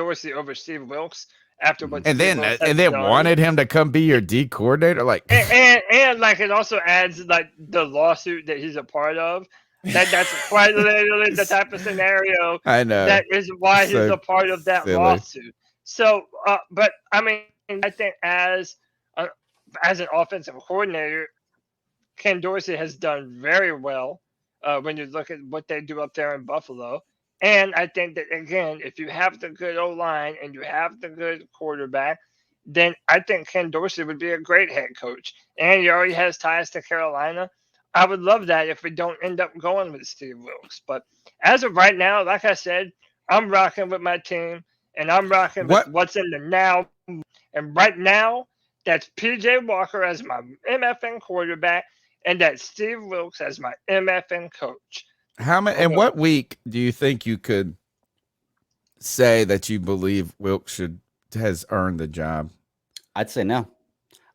Dorsey over Steve Wilks after what And Steve then Wilks and has then done. wanted him to come be your D coordinator. Like, And like it also adds like the lawsuit that he's a part of. That's quite literally the type of scenario I know. that is why he's So a part of that silly. lawsuit. So, but I mean, I think as an offensive coordinator, Ken Dorsey has done very well when you look at what they do up there in Buffalo. And I think that again, if you have the good O line and you have the good quarterback, then I think Ken Dorsey would be a great head coach. And he already has ties to Carolina. I would love that if we don't end up going with Steve Wilks. But as of right now, like I said, I'm rocking with my team and I'm rocking with What what's in the now. And right now, that's PJ Walker as my MFN quarterback and that's Steve Wilks as my MFN coach. how many and what week do you think you could say that you believe Wilkes has earned the job? I'd say no.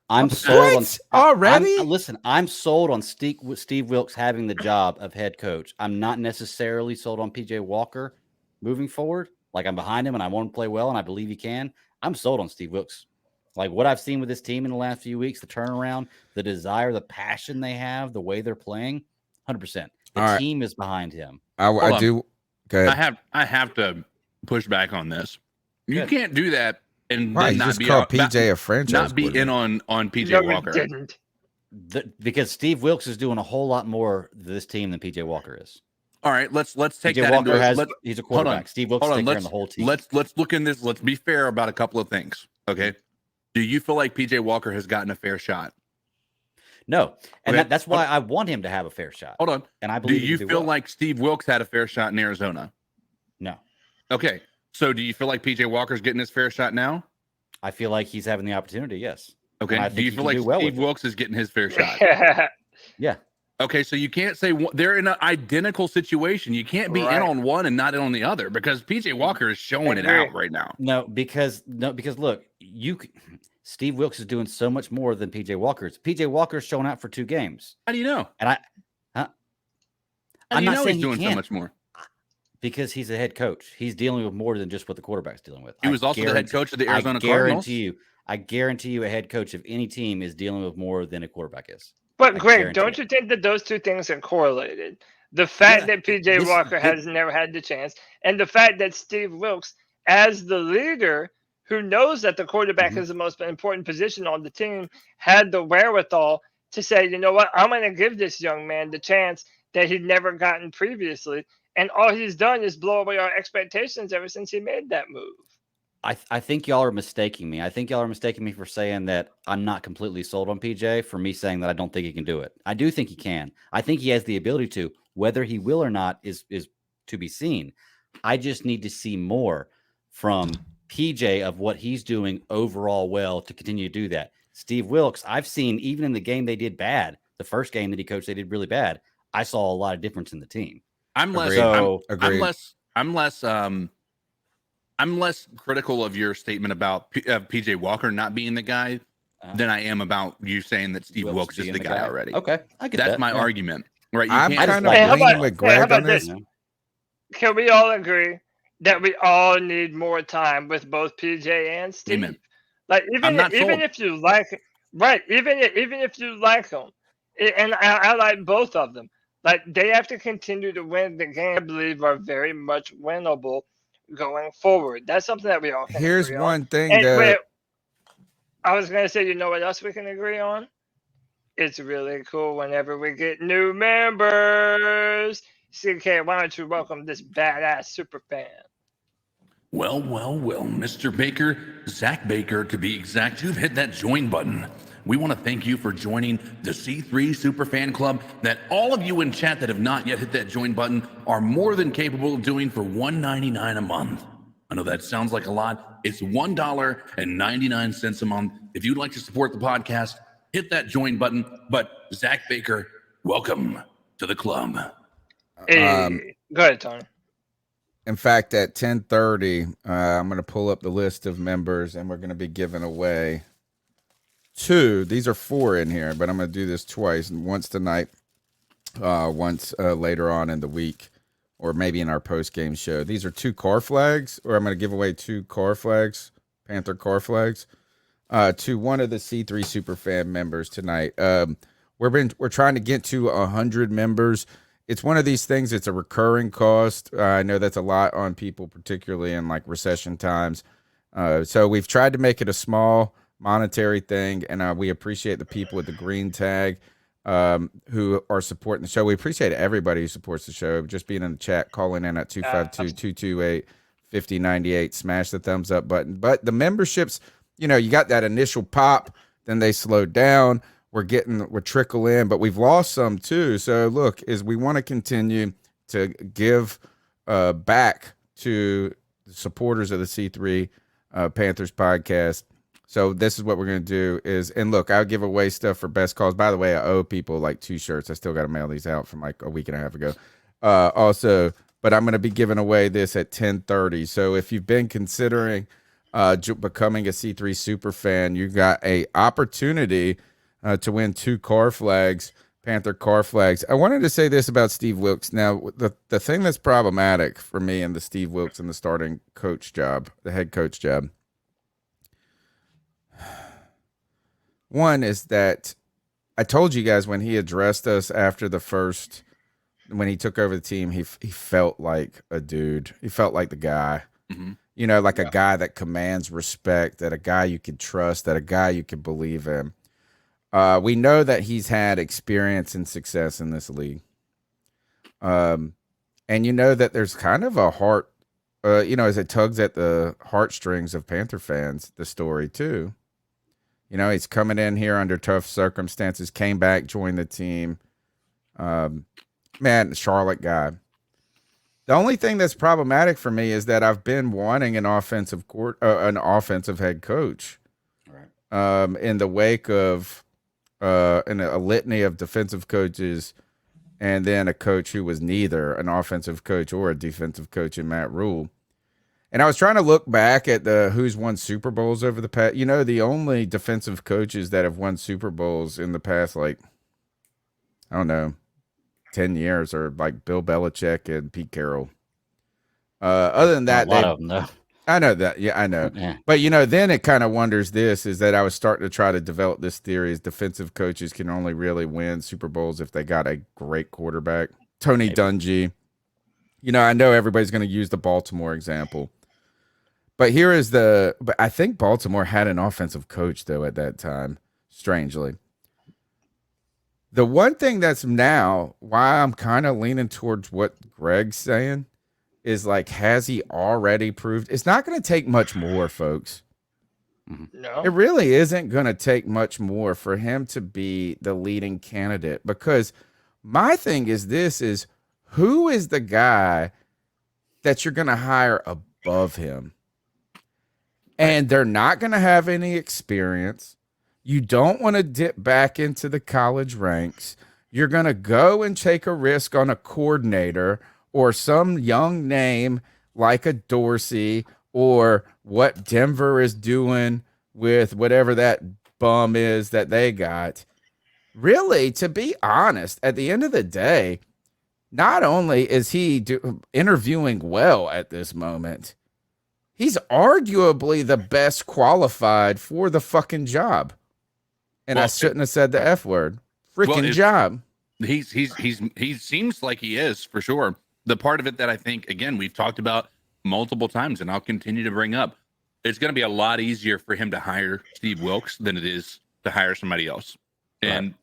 I'm sold What? Already? Listen, I'm sold on Steve Wilks having the job of head coach. I'm not necessarily sold on PJ Walker moving forward. Like, I'm behind him and I want him to play well and I believe he can. I'm sold on Steve Wilks. Like, what I've seen with this team in the last few weeks, the turnaround, the desire, the passion they have, the way they're playing, 100%. The team is behind him. I do. Go ahead. I have to push back on this. You can't do that and Why? then You not just be call PJ a franchise. not be in on PJ Walker. Didn't. Because Steve Wilks is doing a whole lot more to this team than PJ Walker is. All right, let's take PJ that Walker into he's a quarterback. Steve Wilks is taking care of the whole team. Let's look in this. Let's be fair about a couple of things. Okay. Do you feel like PJ Walker has gotten a fair shot? No. And Okay. that's why I want him to have a fair shot. Hold on. And I Do believe you feel like Steve Wilks had a fair shot in Arizona? No. Okay. So do you feel like PJ Walker's getting his fair shot now? I feel like he's having the opportunity, yes. Okay. I Do think you he feel can like do well Steve with it. Wilks is getting his fair shot? Yeah. Okay, so you can't say they're in an identical situation. You can't be in on one and not in on the other because PJ Walker is showing it out right now. No, because look, Steve Wilks is doing so much more than PJ Walker's. PJ Walker's showing out for 2 games. How do you know? And I'm not saying he's doing so much more because he's a head coach. He's dealing with more than just what the quarterback's dealing with. He was also the head coach of the Arizona Cardinals. I guarantee you, a head coach of any team is dealing with more than a quarterback is. But Greg, don't you think that those two things are correlated? The fact that PJ Walker has never had the chance, and the fact that Steve Wilks, as the leader who knows that the quarterback is the most important position on the team, had the wherewithal to say, you know what, I'm going to give this young man the chance that he'd never gotten previously. And all he's done is blow away our expectations ever since he made that move. I think y'all are mistaking me. I think y'all are mistaking me for saying that I'm not completely sold on PJ, for me saying that I don't think he can do it. I do think he can. I think he has the ability to. Whether he will or not is to be seen. I just need to see more from PJ of what he's doing overall well to continue to do that. Steve Wilks, I've seen even in the game they did bad, the first game that he coached, they did really bad. I saw a lot of difference in the team. I'm less critical of your statement about PJ Walker not being the guy than I am about you saying that Steve Wilks is the guy already. Okay, I get That's that. my argument. Right? I'm kind of leaning with Greg on this. Can we all agree that we all need more time with both PJ and Steve? Amen. Like even if you like, even if you like them, and I like both of them. Like they have to continue to win the game. I believe are very much winnable going forward. That's something that we all can Here's agree one on. thing And that I was gonna say, you know what else we can agree on? It's really cool whenever we get new members. CK, why don't you welcome this badass super fan? Well, Mr. Baker, Zach Baker, to be exact, you've hit that join button. We want to thank you for joining the C3 Superfan Club that all of you in chat that have not yet hit that join button are more than capable of doing for $1.99 a month. I know that sounds like a lot. It's $1.99 a month. If you'd like to support the podcast, hit that join button. But Zach Baker, welcome to the club. Hey, go ahead, Tony. in fact, at 10:30, I'm going to pull up the list of members, and we're going to be giving away 2. These are 4 in here, but I'm going to do this twice, once tonight, once later on in the week. or maybe in our post-game show. These are 2 car flags, or I'm going to give away 2 car flags, Panther car flags, to one of the C3 Superfan members tonight. We're trying to get to 100 members. It's one of these things. It's a recurring cost. I know that's a lot on people, particularly in like recession times. So we've tried to make it a small monetary thing, and we appreciate the people with the green tag who are supporting the show. We appreciate everybody who supports the show. Just being in the chat, calling in at 252-228-5098. Smash the thumbs up button. But the memberships, you got that initial pop, then they slowed down. We're trickle in, but we've lost some too. So look, we want to continue to give back to the supporters of the C3 Panthers podcast. So this is what we're going to do and look, I'll give away stuff for best calls. By the way, I owe people like 2 shirts. I still got to mail these out from like a week and a half ago. Also, but I'm going to be giving away this at 10:30. So if you've been considering becoming a C3 super fan, you got a opportunity to win 2 car flags, Panther car flags. I wanted to say this about Steve Wilks. Now, the thing that's problematic for me in the Steve Wilks and the starting coach job, the head coach job, one is that I told you guys when he addressed us after when he took over the team, he felt like a dude. He felt like the guy. Mm-hmm. A guy that commands respect, that a guy you can trust, that a guy you can believe in. We know that he's had experience and success in this league. And that there's kind of a heart, as it tugs at the heartstrings of Panther fans, the story too. He's coming in here under tough circumstances, came back, joined the team. Charlotte guy. The only thing that's problematic for me is that I've been wanting an offensive head coach. Right. In the wake of in a litany of defensive coaches, and then a coach who was neither an offensive coach or a defensive coach in Matt Rule. And I was trying to look back at who's won Super Bowls over the past. The only defensive coaches that have won Super Bowls in the past, 10 years are like Bill Belichick and Pete Carroll. Other than that, a lot of them, though. I know that. Yeah, I know. Yeah. But, then it kind of wonders is that I was starting to try to develop this theory is defensive coaches can only really win Super Bowls if they got a great quarterback. Tony Dungy. I know everybody's going to use the Baltimore example. But but I think Baltimore had an offensive coach, though, at that time, strangely. The one thing that's now why I'm kind of leaning towards what Greg's saying is has he already proved? It's not going to take much more, folks. No. It really isn't going to take much more for him to be the leading candidate, because my thing is who is the guy that you're going to hire above him? And they're not going to have any experience. You don't want to dip back into the college ranks. You're going to go and take a risk on a coordinator or some young name like a Dorsey, or what Denver is doing with whatever that bum is that they got. Really, to be honest, at the end of the day, not only is he interviewing well at this moment, he's arguably the best qualified for the fucking job. And I shouldn't have said the F word. Job. He seems like he is, for sure. The part of it that I think, again, we've talked about multiple times, and I'll continue to bring up, it's going to be a lot easier for him to hire Steve Wilks than it is to hire somebody else. And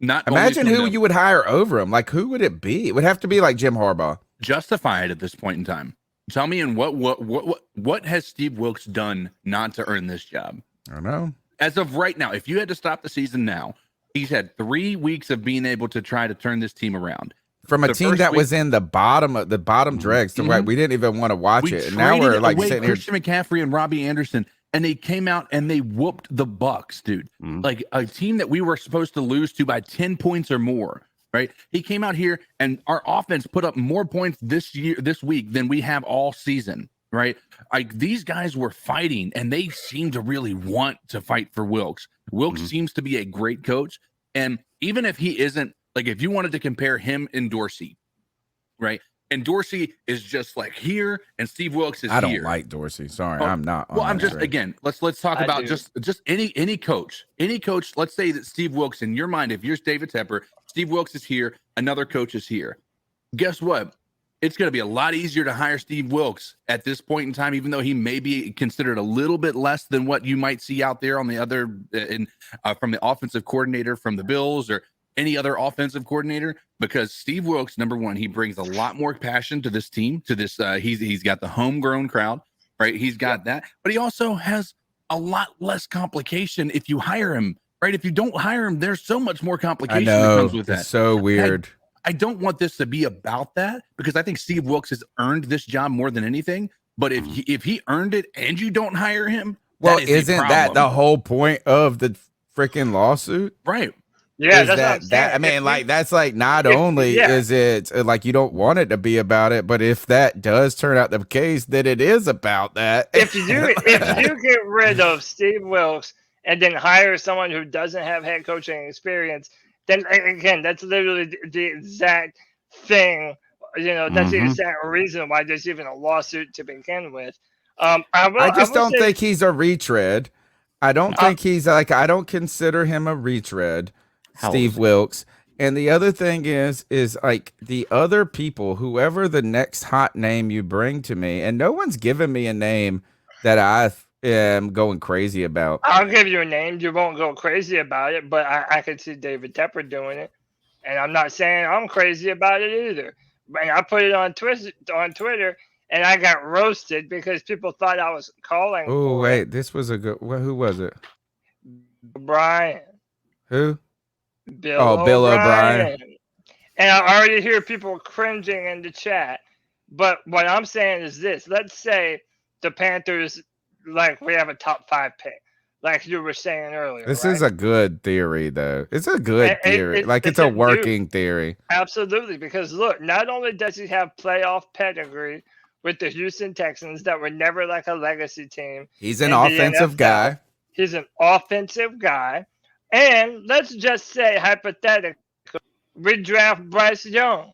not imagine who you would hire over him. Who would it be? It would have to be like Jim Harbaugh. Justify it at this point in time. Tell me, what has Steve Wilks done not to earn this job? I don't know. As of right now, if you had to stop the season now, he's had 3 weeks of being able to try to turn this team around. From a team that was in the bottom dregs, so right, we didn't even want to watch it, and now we're sitting here. Christian McCaffrey and Robbie Anderson, and they came out and they whooped the Bucs, dude. Like a team that we were supposed to lose to by 10 points or more, right? He came out here and our offense put up more points this week than we have all season, right? These guys were fighting, and they seem to really want to fight for Wilks. Wilks seems to be a great coach, and even if he isn't. If you wanted to compare him and Dorsey, right? and Dorsey is just like here, and Steve Wilks is I don't here. like Dorsey. Sorry, Oh, I'm not. Well, on I'm that just train. again. Let's talk I about do. just any coach. Let's say that Steve Wilks, in your mind, if you're David Tepper, Steve Wilks is here, another coach is here. Guess what? It's going to be a lot easier to hire Steve Wilks at this point in time, even though he may be considered a little bit less than what you might see out there on the other from the offensive coordinator from the Bills or any other offensive coordinator, because Steve Wilks, number one, he brings a lot more passion to this team, to this. He's got the homegrown crowd, right? He's got that, but he also has a lot less complication if you hire him, right? If you don't hire him, there's so much more I complication know. that comes with that. It's so weird. I don't want this to be about that, because I think Steve Wilks has earned this job more than anything. But if he earned it and you don't hire him, Well, that is a isn't that the problem. whole point of the freaking lawsuit? Right? Yeah, Is that's what I'm saying. I mean, like, that's like, not if- only yeah. is it like you don't want it to be about it, but if that does turn out the case, then it is about that. If you get rid of Steve Wilks and then hire someone who doesn't have head coaching experience, then again, that's literally the exact thing. That's the exact reason why there's even a lawsuit to begin with. I just don't say- think he's a retread. I don't think he's like, I don't consider him a retread, How old Steve is he? Wilks. And the other thing is like the other people, whoever the next hot name you bring to me, and no one's given me a name that I am going crazy about. I'll give you a name. You won't go crazy about it, but I could see David Tepper doing it. And I'm not saying I'm crazy about it either. But I put it on Twitter, and I got roasted because people thought I was calling. Oh, for wait, it. this was a good, who was it? Brian. Who? Bill Bill O'Brien. O'Brien. And I already hear people cringing in the chat. But what I'm saying is this. Let's say the Panthers, like, we have a top 5 pick, like you were saying earlier. This right? is a good theory, though. It's a good theory. Like, it's it's a a working theory. Absolutely. Because, look, not only does he have playoff pedigree with the Houston Texans that were never like a legacy team. He's an in the offensive NFL. guy. He's an offensive guy. And let's just say, hypothetically, we draft Bryce Young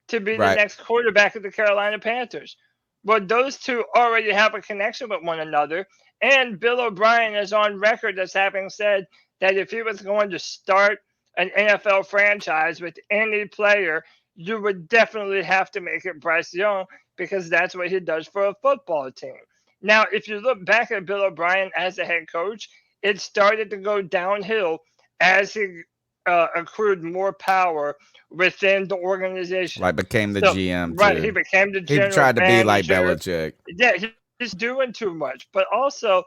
to be the Right. next quarterback of the Carolina Panthers. Well, those two already have a connection with one another. And Bill O'Brien is on record as having said that if he was going to start an NFL franchise with any player, you would definitely have to make it Bryce Young, because that's what he does for a football team. Now, if you look back at Bill O'Brien as a head coach, it started to go downhill as he accrued more power within the organization. Like, became the So, GM, right, too. he became the He general tried to be like manager. Belichick. Yeah, he's doing too much. But also,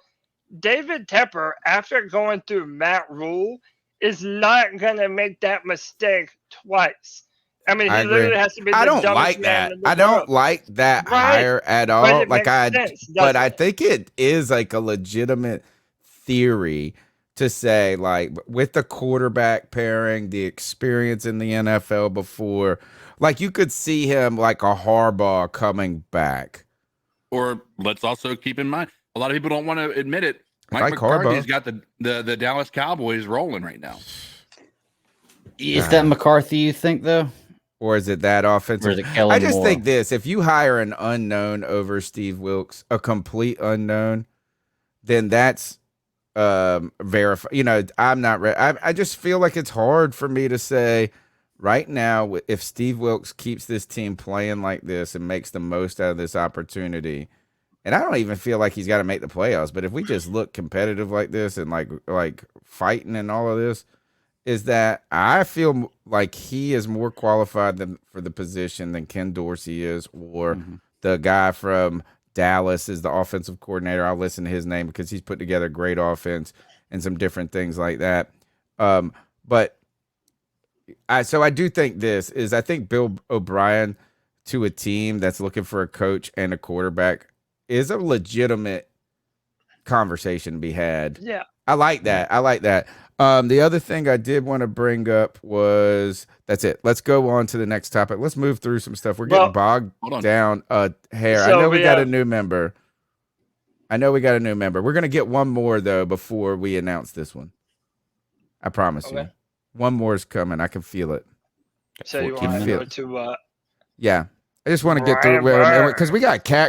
David Tepper, after going through Matt Rule, is not going to make that mistake twice. I mean, I he agree. literally has to be I the don't dumbest like man that. in the I don't world. like that Right. hire at all. But it Like, makes sense, but I doesn't it? think it is like a legitimate theory to say, like, with the quarterback pairing, the experience in the NFL before, like, you could see him like a Harbaugh coming back. Or let's also keep in mind, a lot of people don't want to admit it. Mike like McCarthy's Harbaugh. got the Dallas Cowboys rolling right now. Is that McCarthy, you think, though? Or is it that offensive? Or is it Kellen I just Moore? think this: if you hire an unknown over Steve Wilks, a complete unknown, then that's verify. I'm not. I just feel like it's hard for me to say right now if Steve Wilks keeps this team playing like this and makes the most out of this opportunity. And I don't even feel like he's got to make the playoffs. But if we just look competitive like this and like fighting and all of this, is that I feel like he is more qualified for the position than Ken Dorsey is, or the guy from Dallas is the offensive coordinator. I'll listen to his name because he's put together great offense and some different things like that. But I do think I think Bill O'Brien to a team that's looking for a coach and a quarterback is a legitimate conversation to be had. Yeah. I like that. I like that. The other thing I did want to bring up was that's it. Let's go on to the next topic. Let's move through some stuff. We're getting bogged hold on. down. Hair. I So know we we got a have- new member. We're gonna get one more though before we announce this one. I promise you. Okay. One more is coming. I can feel it. So you 14 want to go minutes. to Yeah. I just want to get through Brian Burr. because we got Cat